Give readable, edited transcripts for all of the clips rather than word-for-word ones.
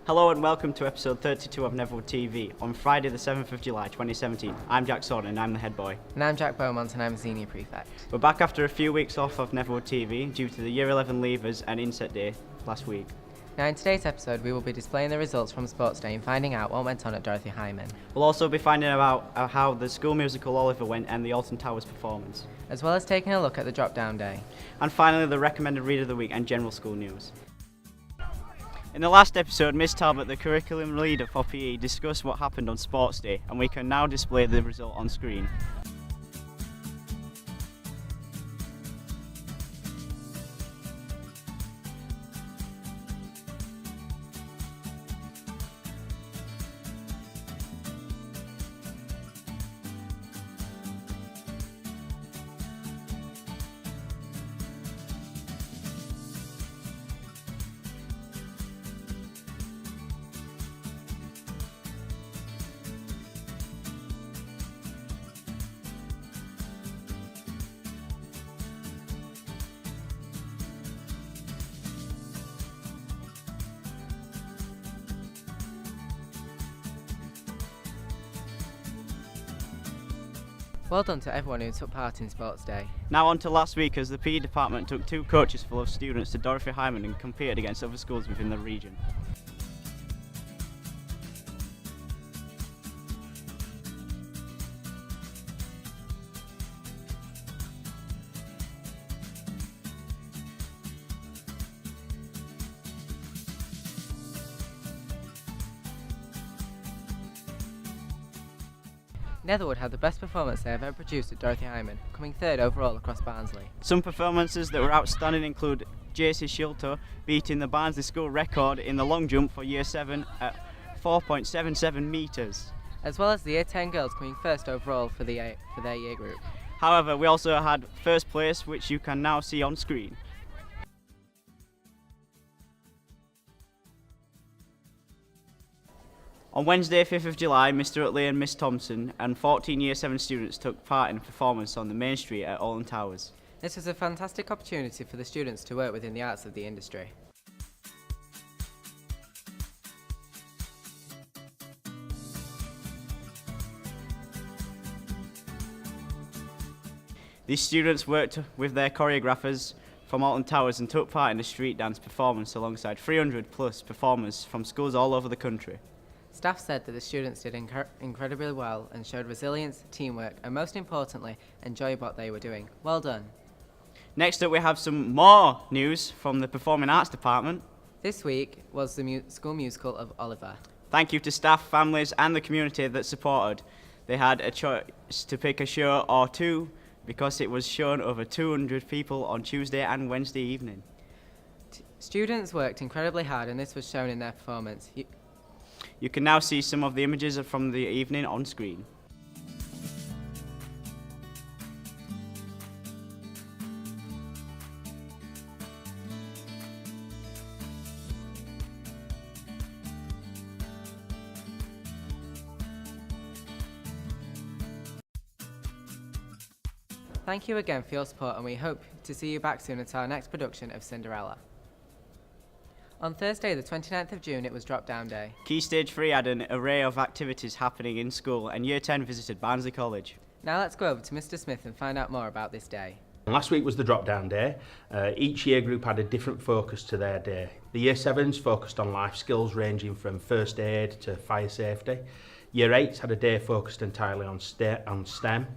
Hello and welcome to episode 32 of Netherwood TV on Friday the 7th of July 2017. I'm Jack Sorden and I'm the head boy. And I'm Jack Beaumont and I'm a senior prefect. We're back after a few weeks off of Netherwood TV due to the Year 11 leavers and inset day last week. Now in today's episode we will be displaying the results from Sports Day and finding out what went on at Dorothy Hyman. We'll also be finding out how the school musical Oliver went and the Alton Towers performance. As well as taking a look at the drop down day. And finally the recommended read of the week and general school news. In the last episode, Miss Talbot, the curriculum leader for PE, discussed what happened on Sports Day, and we can now display the result on screen. Well done to everyone who took part in Sports Day. Now on to last week, as the PE department took 2 coaches full of students to Dorothy Hyman and competed against other schools within the region. Netherwood had the best performance they have ever produced at Dorothy Hyman, coming 3rd overall across Barnsley. Some performances that were outstanding include JC Shilto beating the Barnsley school record in the long jump for Year 7 at 4.77 metres. As well as the Year 10 girls coming 1st overall for their year group. However, we also had first place, which you can now see on screen. On Wednesday, 5th of July, Mr. Utley and Miss Thompson and 14 Year 7 students took part in a performance on the main street at Alton Towers. This was a fantastic opportunity for the students to work within the arts of the industry. These students worked with their choreographers from Alton Towers and took part in a street dance performance alongside 300 plus performers from schools all over the country. Staff said that the students did incredibly well and showed resilience, teamwork, and most importantly, enjoyed what they were doing. Well done. Next up, we have some more news from the Performing Arts Department. This week was the school musical of Oliver. Thank you to staff, families, and the community that supported. They had a choice to pick a show or two because it was shown over 200 people on Tuesday and Wednesday evening. Students worked incredibly hard, and this was shown in their performance. You can now see some of the images from the evening on screen. Thank you again for your support, and we hope to see you back soon at our next production of Cinderella. On Thursday, the 29th of June, it was Drop Down Day. Key Stage 3 had an array of activities happening in school, and Year 10 visited Barnsley College. Now let's go over to Mr. Smith and find out more about this day. Last week was the drop down day. Each year group had a different focus to their day. The Year 7s focused on life skills ranging from first aid to fire safety. Year 8s had a day focused entirely on STEM.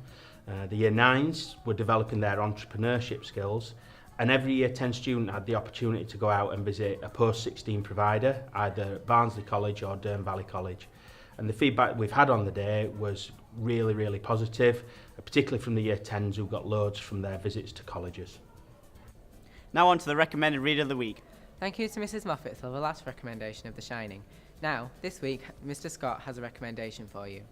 The Year 9s were developing their entrepreneurship skills. And every Year 10 student had the opportunity to go out and visit a post-16 provider, either Barnsley College or Dearne Valley College. And the feedback we've had on the day was really, really positive, particularly from the Year 10s who got loads from their visits to colleges. Now on to the recommended read of the week. Thank you to Mrs. Moffat for the last recommendation of The Shining. Now, this week, Mr. Scott has a recommendation for you.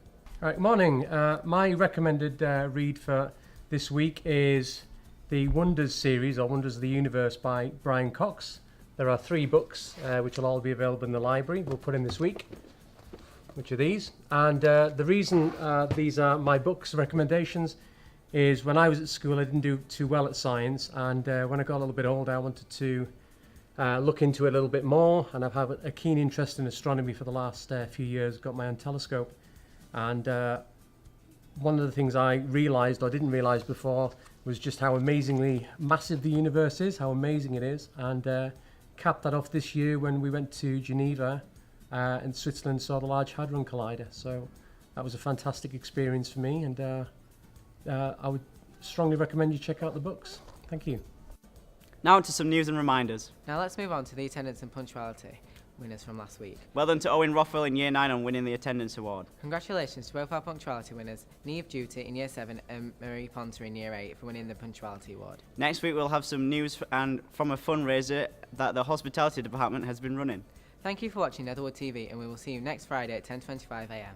Right, morning. My recommended read for this week is the Wonders series, or Wonders of the Universe, by Brian Cox. There are 3 books which will all be available in the library. We'll put in this week, which are these. And the reason these are my books recommendations is when I was at school I didn't do too well at science, and when I got a little bit older I wanted to look into it a little bit more, and I've had a keen interest in astronomy for the last few years. Got my own telescope, and one of the things I realised or didn't realise before was just how amazingly massive the universe is, how amazing it is, and capped that off this year when we went to Geneva in Switzerland, saw the Large Hadron Collider. So that was a fantastic experience for me, and I would strongly recommend you check out the books. Thank you. Now on to some news and reminders. Now let's move on to the attendance and punctuality winners from last week. Well done to Owen Rothwell in Year 9 on winning the attendance award. Congratulations to both our punctuality winners, Neve Duty in Year 7 and Marie Ponter in Year 8 for winning the punctuality award. Next week we'll have some news and from a fundraiser that the hospitality department has been running. Thank you for watching Netherwood TV, and we will see you next Friday at 10:25 a.m.